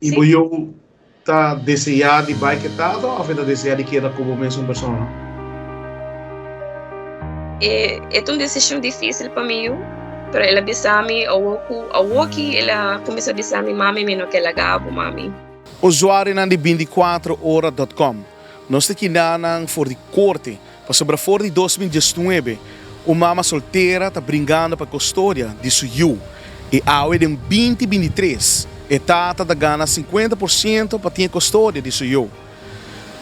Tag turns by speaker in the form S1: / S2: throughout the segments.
S1: E você está desejando de bike estado ou está desejando de quedar como mesma pessoa?
S2: É uma decisão difícil para mim, mas ela bisami ao que ela começou a bisami mami menos que ela gabo mami.
S3: Usuário na de 24horas.com. Nós aqui na for de corte, para sobre for de 2019, uma mama solteira está brincando para a custódia de Suyu. E a de 2023, a tata da gana 50% para ter custódia de Suyu.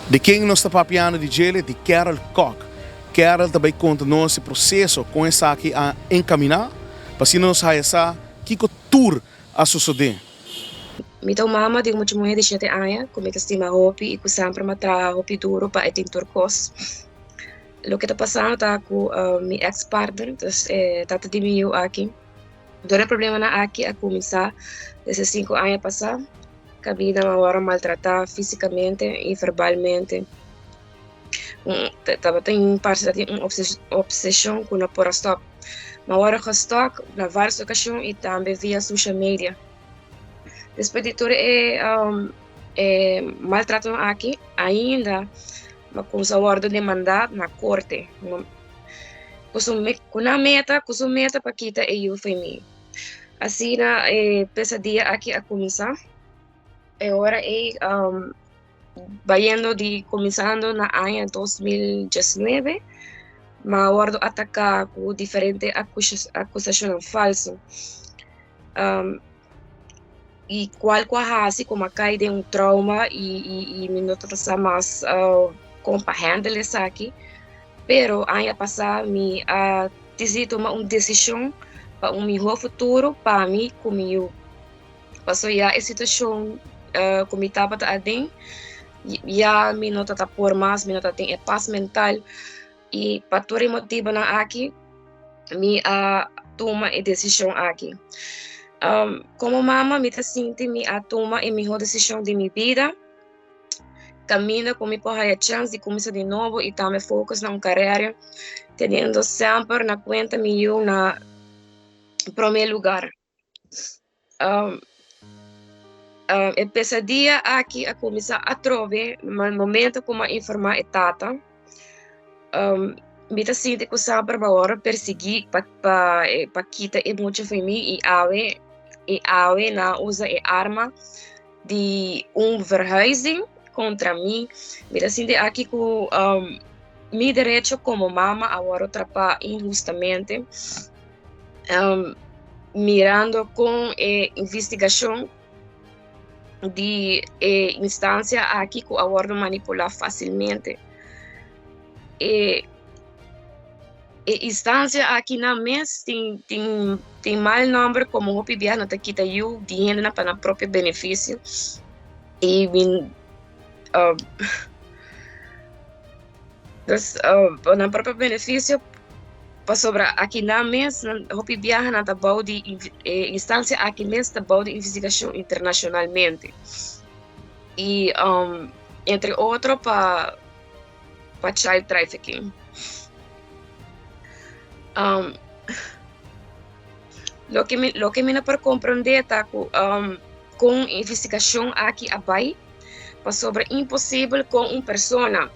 S3: De quem nós está papiando de gele de Carol Koch. Carol também conta nosso processo com essa aqui a encaminhar, para se nós essa que tour a suceder.
S2: Então mama de muita mulher de 7 anos, como que estima hopi e que sempre matra hopi duro para etin turcos. Lo que está passando tá com mi ex-partner, tata de mim aqui. Dora problema na aqui a começar desde 5 anos passar. Cabida agora maltratar fisicamente e verbalmente. Tava tem parte de uma obsessão com o por stop. Mas agora que stop na várias ocasiões e também via social media. Depois de tudo maltratam aqui ainda, mas com a ordem de mandado na corte. Com a meta para quitar eu família. Assim na pesadilla aqui a começar. Agora começando na ano 2019, mas agora atacar com diferentes acusações falsas. E qual assim como cai de trauma e me nota mais como para handle isso aqui. Pero ano passado me decidi tomar uma decisão para melhor futuro para mim comigo. Passou já a situação como estava adentro, já me nota por mais, me nota tem paz mental e para todo motivo na aqui me toma a decisão aqui. Como mama, me sinto me toma a melhor decisão de minha vida. Camina com a chance de começar de novo e também foco na carreira, tendo sempre na conta meu na primeiro lugar. A pesadilla aqui a começar a trover no momento como informar a tata. Me sinto que sempre agora perseguir para quitar muito família e ave na usa a arma de verhuizing contra mim. Me sinto aqui com meu direito como mama agora atrapar injustamente. Mirando com a investigação de instância aqui que agora manipular facilmente. Instância aqui na mês tem mal número como o PBA não te quita eu dinheiro para próprio benefício e na próprio benefício para sobra aqui na mês o PBA não tá bom de instância aqui mês tá bom de investigação internacionalmente e entre outros para child trafficking. Lo que me não por compreender tá com investigação aqui abai para sobre impossível com uma pessoa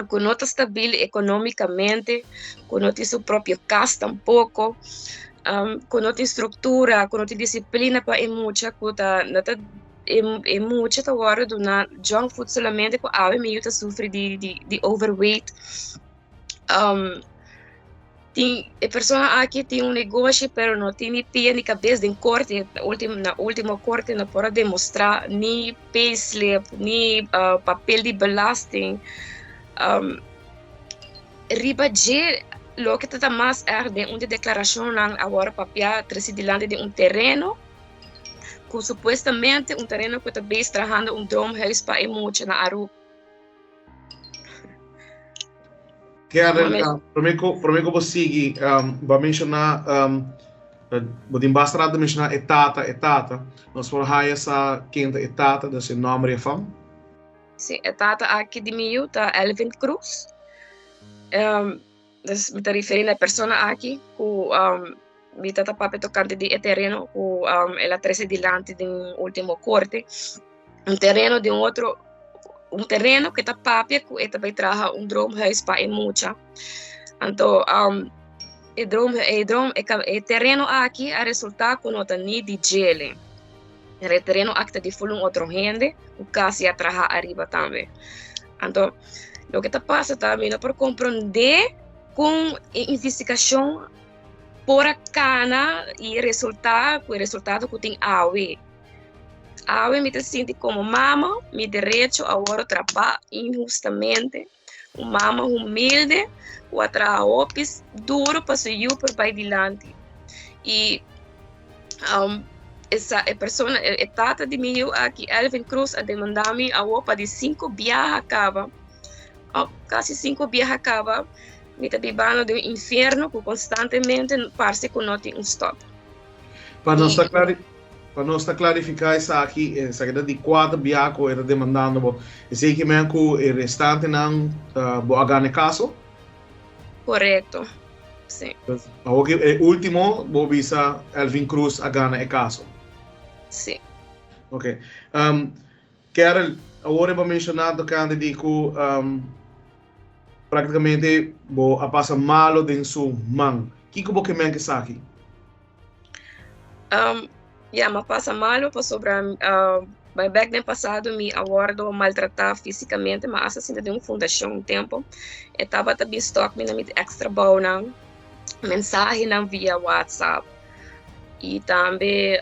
S2: que não está estável economicamente, que não tem seu próprio casa tampouco, que não tem estrutura, que não tem disciplina para muita coisa, é muita agora do na junk food solamente que a meio tá sofre de overweight. A pessoa aqui tem negócio, pero não tem nem pé nem cabeça em corte. Na última corte não pode demonstrar nem payslip, nem papel de belasting. Riba de lo que está mais de uma declaração agora papel presidente de terreno que supostamente terreno que está bem trabalhando drone para muito na Aruba.
S1: Carol, para mim que você vai mencionar, vou bastante mencionar etata. Nós vamos falar essa quinta etata desse nome e fama.
S2: Sim, etata aqui de mim está Elvin Cruz. Me está referindo a pessoa aqui que me está papai tocante de terreno que ela trouxe delante do último corte. um terreno de um terreno que está papia, que eta vai traga droomhuis para mucha. Então, o terreno aqui a resultar com nota ni de gele. O terreno aqui está de full outro rende, o caso ia traga arriba também. Então, o que está passando também é por compreender com investigação por a cana e o resultado que tem AUE. AUE me sente como mama, me direito a agora trabalhar injustamente. Uma mama humilde, o atraopis duro para seguir por vai adiante. E essa pessoa, a tata de mim aqui, Elvin Cruz, a demandar-me a roupa de 5 viagens acaba, quase 5 viagens acaba, me está vivendo do inferno, que constantemente parece que não tem stop.
S1: Para nós clarificar isso aqui, essa questão de 4 viagens que era demandando, esse que mesmo que o restante não ganha caso?
S2: Correto, sim.
S1: O último, vou visa Elvin Cruz a ganhar o caso.
S2: Sim.
S1: Ok. Carol, agora vou mencionar do que digo, praticamente vou a passar malo dentro sua mão. O que você quer que aqui?
S2: Me passa mal, por sobre my back no passado me aguardo maltratar fisicamente, mas assim de uma fundação um tempo, estava também stock me na extra boa mensagem via WhatsApp e também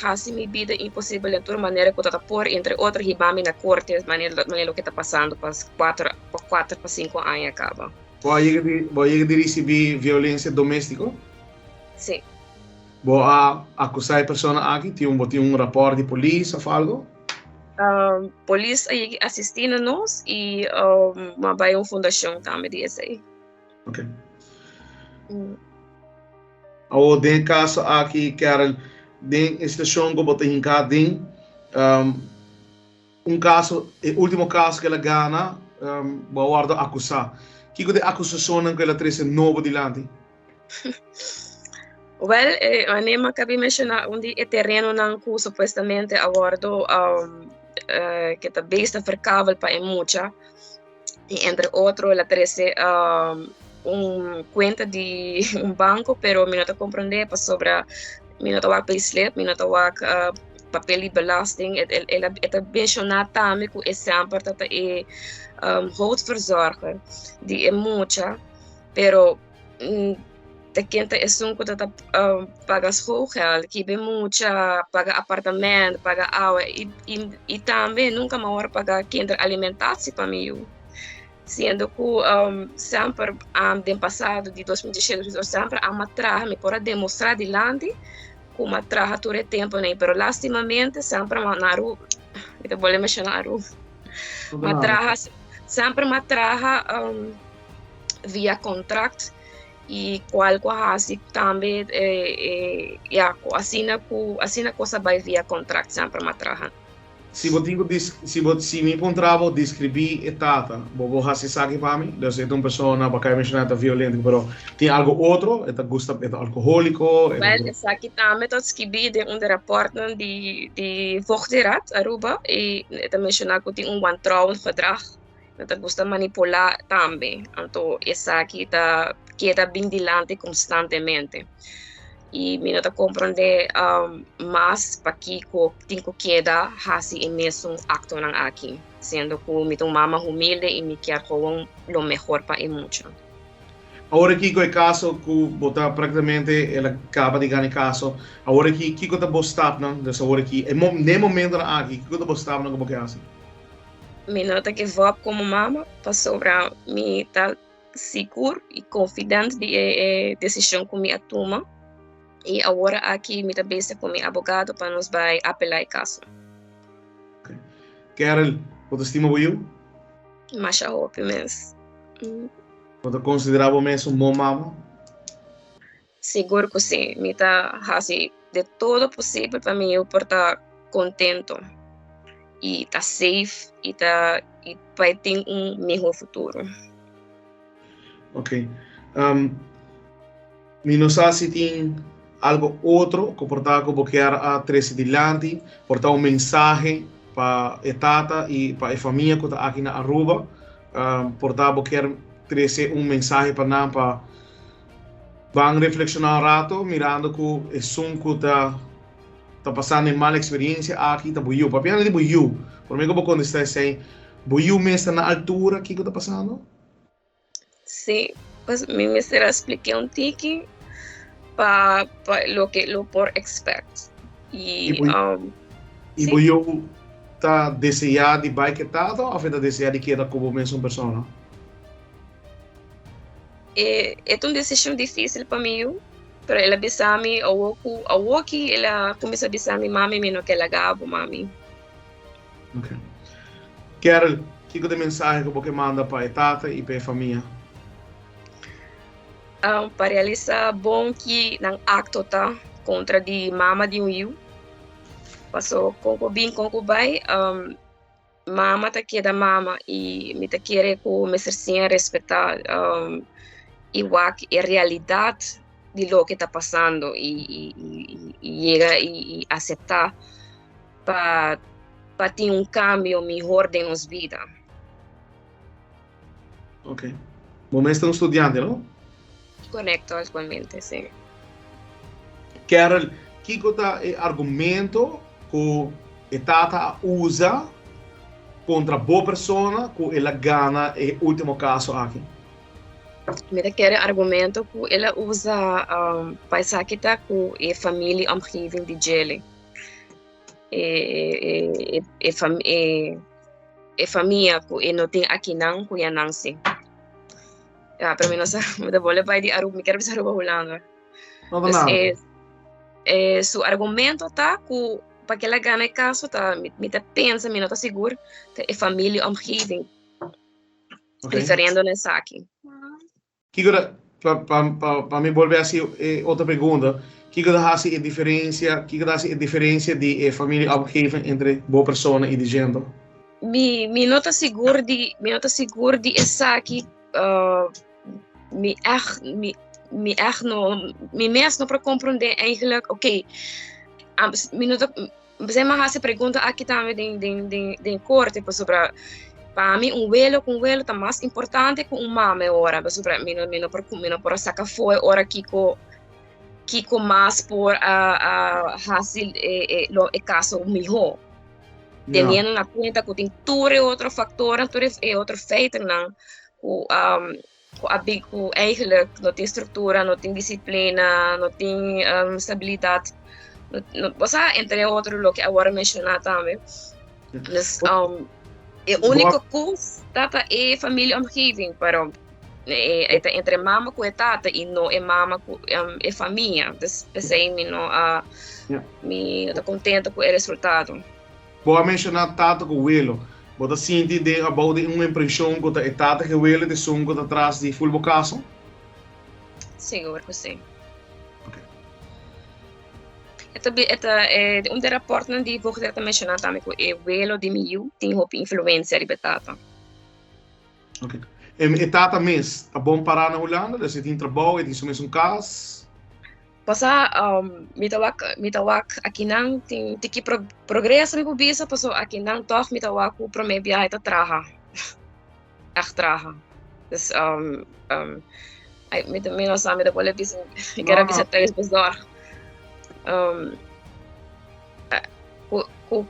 S2: assim me vida impossível de toda maneira que eu estou por entre outros ribami na corte, maneira que está passando para 4 para 5 anos acaba.
S1: Você receber violência doméstica?
S2: Sim.
S1: Vou acusar a pessoa aqui, tem um rapport de polícia ou algo?
S2: Polícia assistindo nós e uma fundação também disso aí.
S1: Ok. Ou tem caso aqui, Carol, tem estação que você tem caso, o último caso que ela ganha, vou guardar acusar. Que é a acusação que ela traz novo dilante?
S2: Well, anima acabei mencionar onde o terreno não que supostamente aguardo que está besta verkável para mucha e entre outros ela traz conta de banco, pero me não compreender para sobre me não tá payslip, me não tá papel de belasting, ela mencionar também que é sempre hoofdverzorger die mucha, pero de quem é um que paga schoolgeld, que bem muita, paga apartamento, paga água e também nunca mais paga kinder alimentação para mim. Sendo que sempre no passado de 2017 sempre a matraha me pode demonstrar delante que matraha todo o tempo, né? Pero lastimamente sempre na rua, eu vou mencionar a rua, matraha sempre matraha via contrato e qual assim também assim coisa vai via contrato sempre matraha.
S1: Se você me encontrava, descrevi a tata, vou fazer isso aqui para mim. Então, é uma pessoa que vai mencionar violenta, mas tem algo outro? É alcoólico?
S2: Well, isso aqui também estou escrevendo de um rapport de vochteraad, Aruba, e está mencionando que tem wantrouwen gedrag. Dat gosta manipular também. Então, isso aqui queda bem dilante constantemente. E me não compreender mais para que tenho que dar assim e mesmo acto não aqui, sendo que me tenho mama humilde e me quer com o melhor para e muito.
S1: Agora aqui com o caso que botar praticamente ela acaba de ganhar caso, agora aqui que você pode estar não, então agora aqui no momento aqui que você pode estar não como que é assim.
S2: Me nota que vou como mama para sobre me tá seguro e confiante de decisão que me toma. E agora aqui me também com meu advogado para nos vai apelar o caso.
S1: Okay. Carol, você estima eu?
S2: Mas eu hope mesmo.
S1: Você considerava mesmo uma boa mama?
S2: Seguro que sim. Me tá assim de todo possível para mim eu por estar contente e tá safe e vai ter melhor futuro.
S1: Ok. Me não sabe se tem algo outro que portar como que a três dilante, portar mensagem para a tata e para a família que está aqui na Aruba. Portanto, quero trazer mensagem para nós, para vamos reflexionar um rato, mirando que o som que está passando em mala experiência aqui, está buiu. Para mim, não é buiu. Por mim, como quando está assim, buiu mesmo está na altura, o que está passando?
S2: Sim, pues mi mister expliqué un tiki para lo que lo por expect.
S1: E
S2: Sí.
S1: buiu está desejado de bike etado ou está desejado de quedar como mesma pessoa?
S2: É uma decisão difícil para mim, pero ela bisami awoki ela começa a bisami mami mino que ela gabo mami.
S1: Ok. Quero que de mensagem que você manda para a tata e para a família?
S2: Para realizar bom que nang acto tá contra de mama de eu. Passou com bem com bai mama tá que da mama e me tá querer com me ser sem respeitar igual a realidade de lo que está passando e chega e aceitar para ter cambio melhor de nossa vida.
S1: Ok. Momento é estudante, não?
S2: Conecto atualmente, sim.
S1: Quero que é argumento que a tata usa contra boa pessoa que ela ganha no último caso aqui.
S2: Me quer argumento que ela usa para que tá com a família omgeving de gele. Família que não tem aqui não que é não sim. Para mim não sei, me devolve para de Aruba, me quero ver Aruba Holanda.
S1: Não dá nada.
S2: Su argumento tá que para que ela ganhe caso tá me tá pensa, me não tá seguro, é família omgeving. Preferendo nessa aqui.
S1: Para me volver assim outra pergunta, que é a diferença de família omgeving entre boa pessoa e de gente?
S2: Me nota seguro de essa aqui me mesmo para compreender eigenlijk oké você me faz pergunta aqui também de corte para mim vuelo tá mais importante que mama hora sobre mino por sacar foi hora que mais por fazer o caso melhor tendo na conta que tem outro fator outro feito não que eigenlijk não tem estrutura, não tem disciplina, não tem estabilidade. Você entre outros lo que agora mencionar também. Mas o único coisa é família omgeving, pero entre mama com tata e não é mama com é família. Pensei me tô contente com o resultado.
S1: Vou mencionar tata com o elo. Você sente de uma impressão que a tata que o elo de som que atrás de full caso?
S2: Seguro que sim.
S1: Ok.
S2: Esta um rapport die volgende te mencionar também que o elo de mil tem influência de tata.
S1: Ok. E tata mesmo, é bom parar na Holanda? Você tem trabalho, tem mesmo caso?
S2: Pasa mitawak aqui não tem que progresso me pobisa paso aqui não toch mitawak o prome biyahe ta traha traha dus ai me não sabe da pole bisa quero bisa três bezor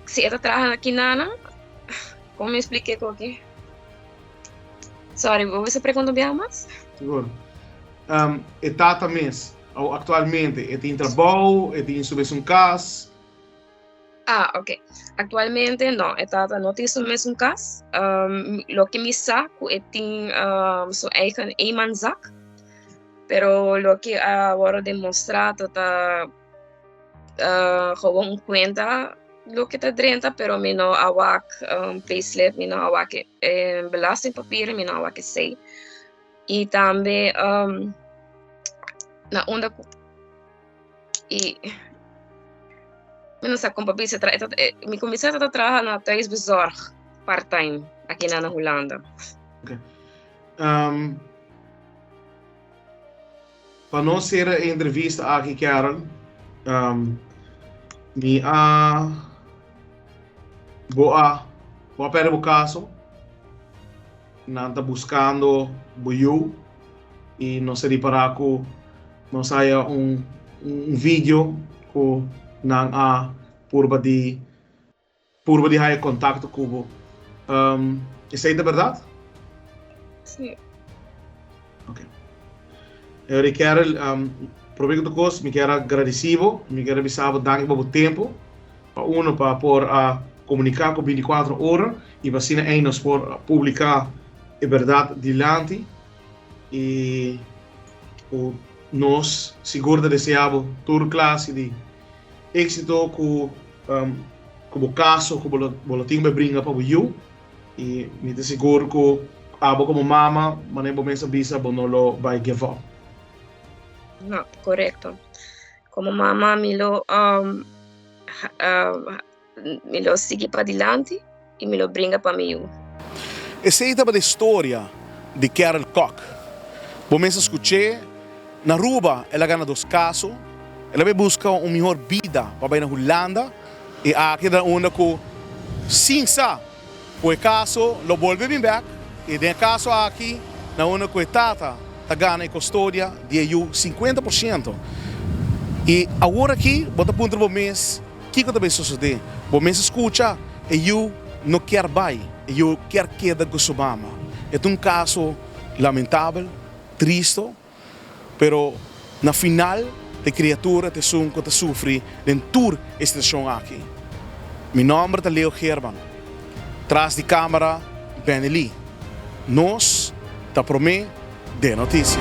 S2: se esta traha aqui não como me expliquei com aqui sorry você pergunta bem mais
S1: seguro etata mesmo atualmente tem trabalho, tem submissão caso?
S2: Ok. Atualmente não, não tem submissão caso. Lo que me saco tem sua eigen eenmanszaak. Pero lo que agora demonstrado tá gewoon conta lo que tá dentro, pero me não awak payslip, me não awak belastingpapieren, me não awak sei. E também na onda e não sei como papi me comecei a trabalhar na thuisbezorg part-time aqui na Holanda.
S1: Okay. Para não ser a entrevista aqui, Carol, Vou perder o caso, não está buscando o e não se reparar que não saia vídeo que não há purba de há contato com o isso é da verdade?
S2: Sim.
S1: Ok. Eu quero proveito coisa, me quero agradecido, me quero avisar danke pelo tempo, para por comunicar com 24 horas e para assim nós por publicar a verdade diante e nós seguro desejamos toda classe de êxito com o caso, com o boletim me brinca para o e me te seguro que como mama, mas nem bom avisa, não lo vai give up.
S2: No, correcto. Como mamá me lo sigue para adelante e me lo brinca para mim.
S3: Essa é a história de Carol Koch. Começa a escutar, na Aruba, ela ganha 2 casos, ela vai buscar uma melhor vida para ir na Holanda, e aqui é onde que, sim, o caso, lo volve bem back, e tem caso aqui, na onde que tata, ganha a custódia de 50%. E agora aqui, bota ponto para o mês, o que também sucede? O mês escuta, e eu não quero vai, eu quero quedar com sua mama. É um caso lamentável, triste, pero na final, a criatura te sofre em toda esta situação aqui. Meu nome é Leo Gerban. Tras de câmera, Ben Lee. Nós, da Promé, de notícia.